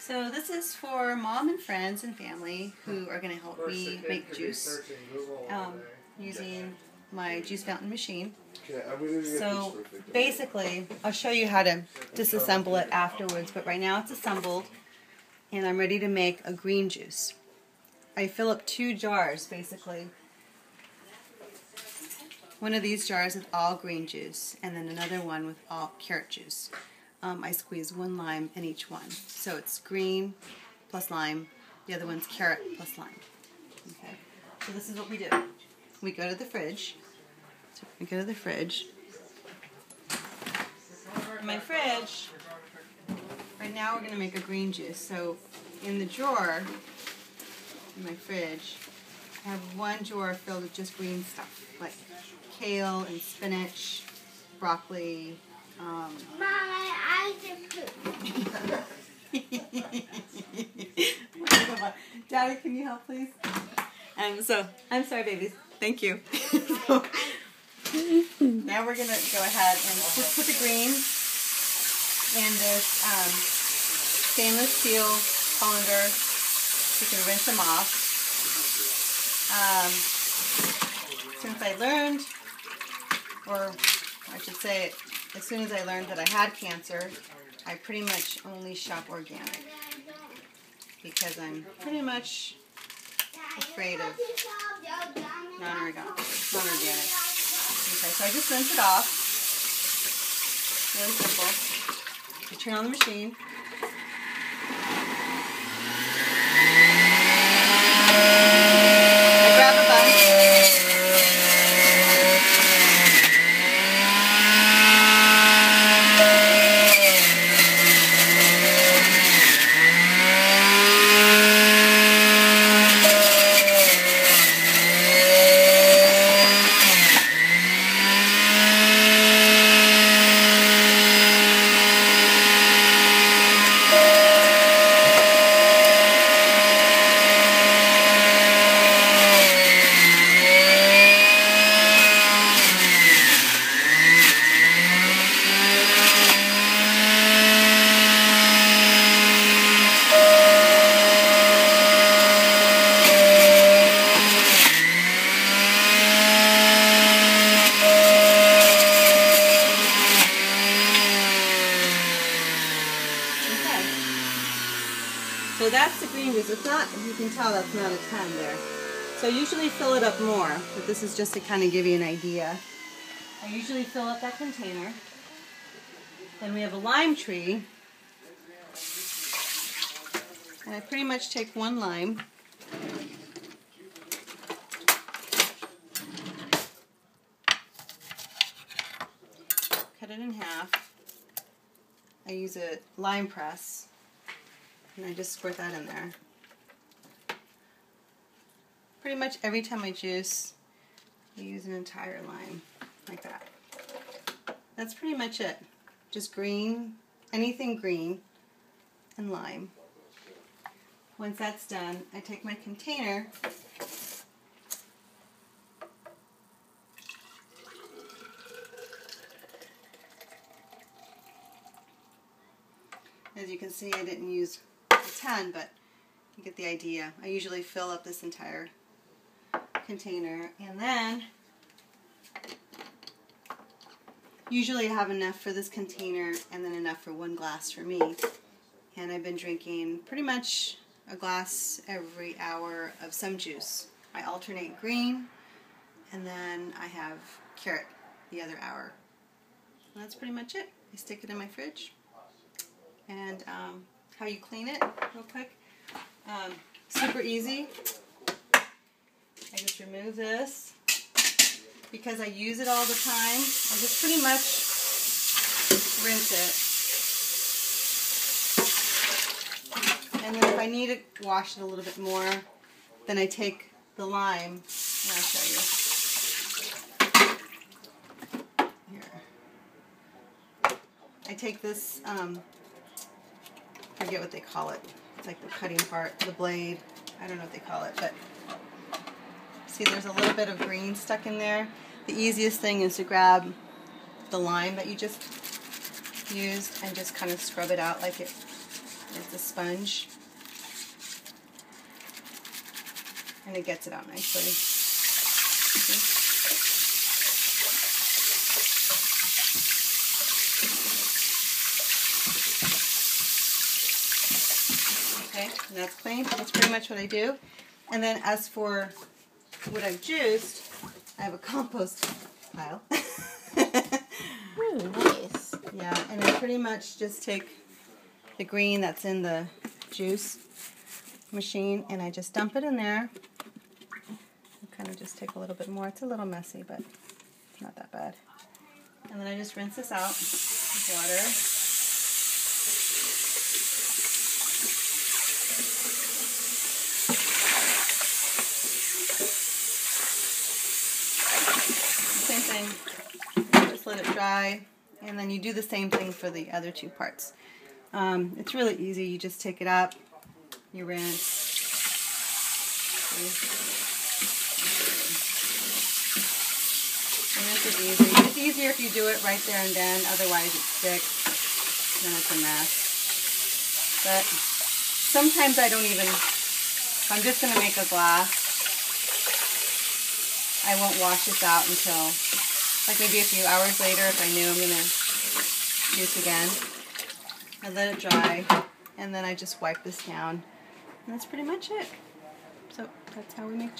So this is for mom and friends and family who are going to help me make juice using my juice fountain machine. So basically, I'll show you how to disassemble it afterwards, but right now it's assembled and I'm ready to make a green juice. I fill up 2 jars basically. One of these jars with all green juice and then another one with all carrot juice. I squeeze 1 lime in each one. So it's green plus lime, the other one's carrot plus lime. Okay. So this is what we do. We go to the fridge. In my fridge, right now we're going to make a green juice. So in the drawer, in my fridge, I have 1 drawer filled with just green stuff, like kale and spinach, broccoli. Mom, I can poop. Daddy, can you help, please? So, I'm sorry, babies. Thank you. Now we're going to go ahead and just put the greens in this stainless steel colander. You can rinse them off. Since I learned, or I should say, as soon as I learned that I had cancer, I pretty much only shop organic because I'm pretty much afraid of non-organic. Okay, so I just rinse it off. Really simple. You turn on the machine. I grab a bunch. So that's the green juice. It's not, as you can tell, that's not a ton there. So I usually fill it up more, but this is just to kind of give you an idea. I usually fill up that container. Then we have a lime tree. And I pretty much take 1 lime. Cut it in half. I use a lime press. And I just squirt that in there. Pretty much every time I juice, I use an entire lime, like that. That's pretty much it. Just green, anything green, and lime. Once that's done, I take my container, as you can see, I didn't use a ton, but you get the idea. I usually fill up this entire container, and then usually I have enough for this container and then enough for 1 glass for me. And I've been drinking pretty much a glass every hour of some juice. I alternate green, and then I have carrot the other hour. And that's pretty much it. I stick it in my fridge. And how you clean it, real quick. Super easy. I just remove this. Because I use it all the time, I just pretty much rinse it. And then if I need to wash it a little bit more, then I take the lime, and I'll show you. Here. I take this, I forget what they call it. It's like the cutting part, the blade. I don't know what they call it, but see, there's a little bit of green stuck in there. The easiest thing is to grab the lime that you just used and just kind of scrub it out like it It's a sponge. And it gets it out nicely. See? Okay, and that's clean. That's pretty much what I do. And then as for what I've juiced, I have a compost pile. Nice. Yeah, and I pretty much just take the green that's in the juice machine and I just dump it in there. I kind of just take a little bit more. It's a little messy, but not that bad. And then I just rinse this out with water. Same thing, just let it dry, and then you do the same thing for the other two parts. It's really easy. You just take it up, you rinse. And this is easy. It's easier if you do it right there and then, otherwise it sticks, then it's a mess. But sometimes I don't even, if I'm just going to make a glass, I won't wash this out until like maybe a few hours later if I knew I'm going to juice again. I let it dry and then I just wipe this down and that's pretty much it. So that's how we make juice.